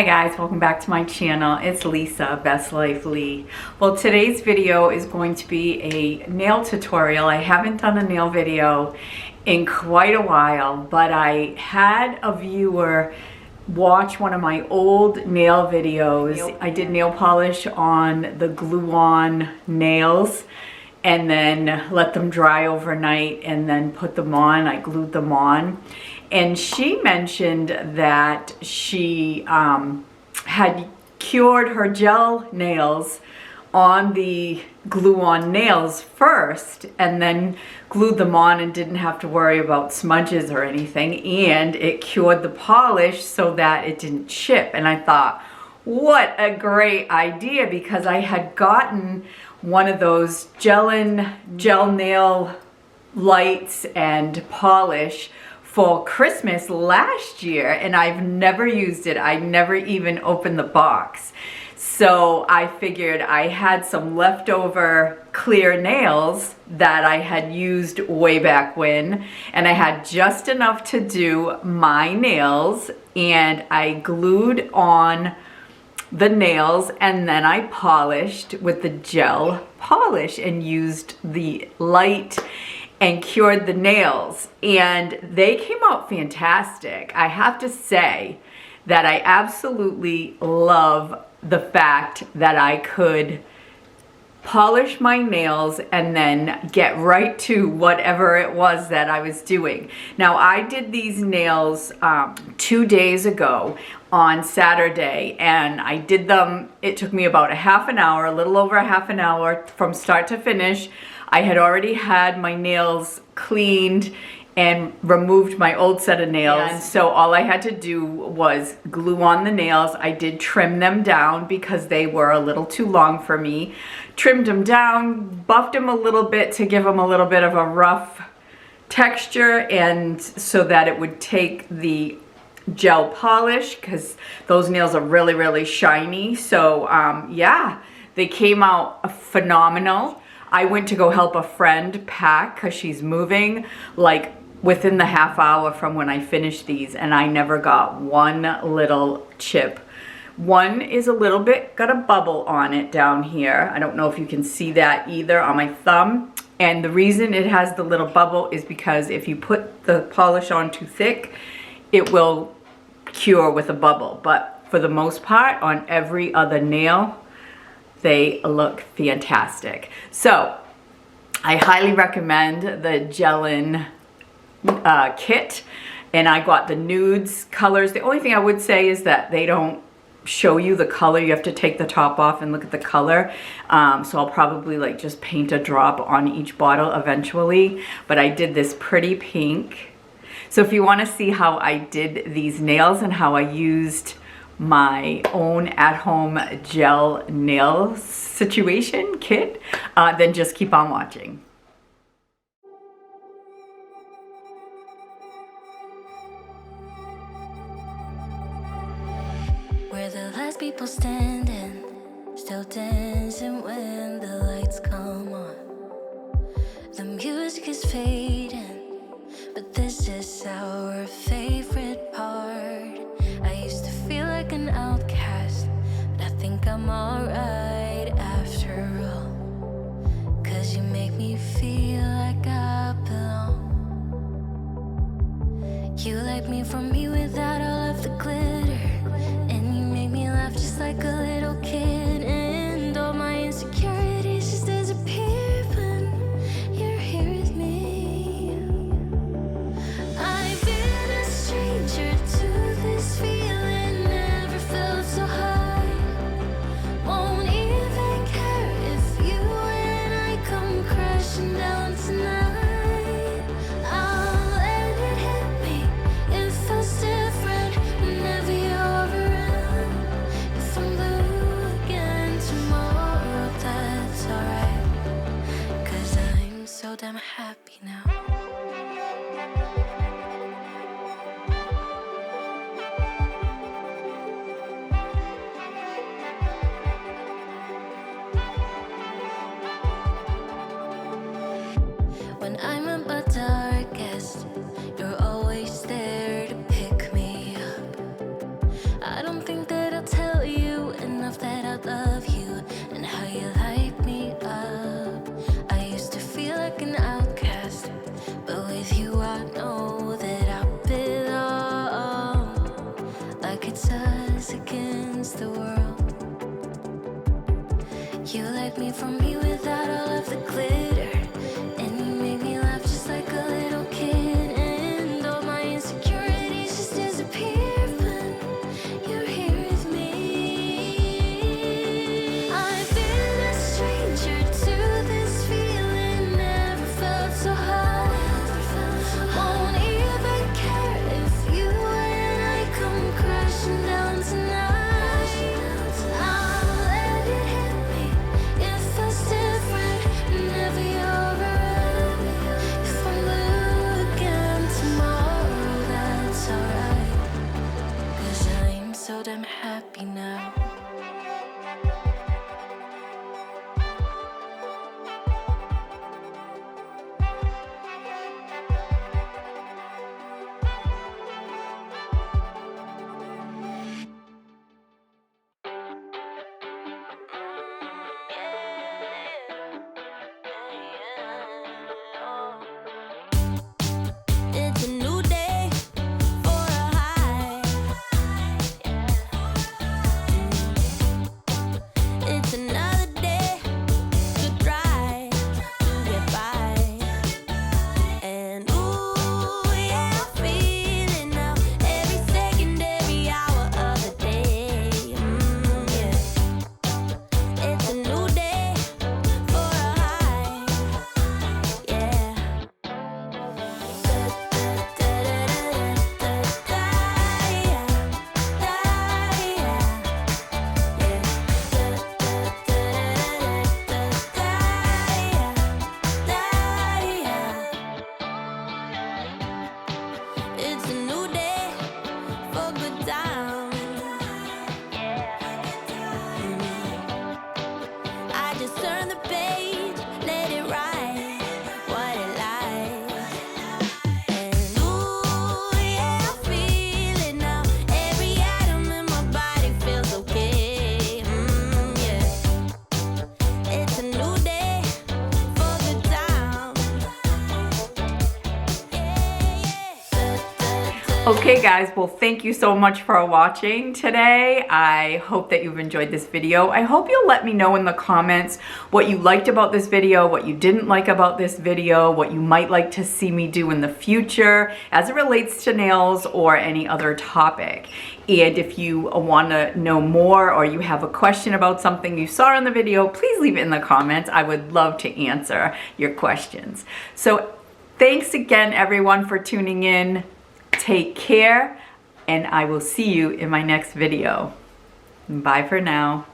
Hi guys, welcome back to my channel. It's Lisa, Best Life Lee. Well, today's video is going to be a nail tutorial. I haven't done a nail video in quite a while, but I had a viewer watch one of my old nail videos. I did nail polish on the glue-on nails and then let them dry overnight and then put them on. I glued them on. And she mentioned that she had cured her gel nails on the glue-on nails first and then glued them on and didn't have to worry about smudges or anything, and it cured the polish so that it didn't chip. And I thought, what a great idea, because I had gotten one of those Gellen gel nail lights and polish for Christmas last year, and I've never used it. I never even opened the box. So I figured I had some leftover clear nails that I had used way back when, and I had just enough to do my nails, and I glued on the nails and then I polished with the gel polish and used the light and cured the nails, and they came out fantastic. I have to say that I absolutely love the fact that I could polish my nails and then get right to whatever it was that I was doing. Now, I did these nails 2 days ago on Saturday, and I did them, it took me about a half an hour, a little over a half an hour from start to finish. I had already had my nails cleaned and removed my old set of nails. And so all I had to do was glue on the nails. I did trim them down because they were a little too long for me. Trimmed them down, buffed them a little bit to give them a little bit of a rough texture, and so that it would take the gel polish, because those nails are really, really shiny. So yeah, they came out phenomenal. I went to go help a friend pack because she's moving like within the half hour from when I finished these, and I never got one little chip. One is a little bit, got a bubble on it down here. I don't know if you can see that either on my thumb. And the reason it has the little bubble is because if you put the polish on too thick, it will cure with a bubble. But for the most part, on every other nail, they look fantastic. So I highly recommend the Gellen kit, and I got the nudes colors. The only thing I would say is that they don't show you the color. You have to take the top off and look at the color. So I'll probably like just paint a drop on each bottle eventually, but I did this pretty pink. So if you want to see how I did these nails and how I used my own at-home gel nail situation kit, then just keep on watching. We're the last people standing, still dancing when the lights come on. The music is fading, but this is our favorite part. I used to feel like an outcast, but I think I'm alright after all. 'Cause you make me feel like I belong. You like me for me without all of the glitter, and you make me laugh just like a little kid, and all my insecurities just disappear when you're here with me. I've been a stranger to this feeling, never felt so high. Won't even care if you and I come crashing down tonight. I'll let it hit me, it feels different whenever you're around. If I'm blue Okay guys, well thank you so much for watching today. I hope that you've enjoyed this video. I hope you'll let me know in the comments what you liked about this video, what you didn't like about this video, what you might like to see me do in the future as it relates to nails or any other topic. And if you want to know more or you have a question about something you saw in the video, please leave it in the comments. I would love to answer your questions. So thanks again everyone for tuning in. Take care, and I will see you in my next video. Bye for now.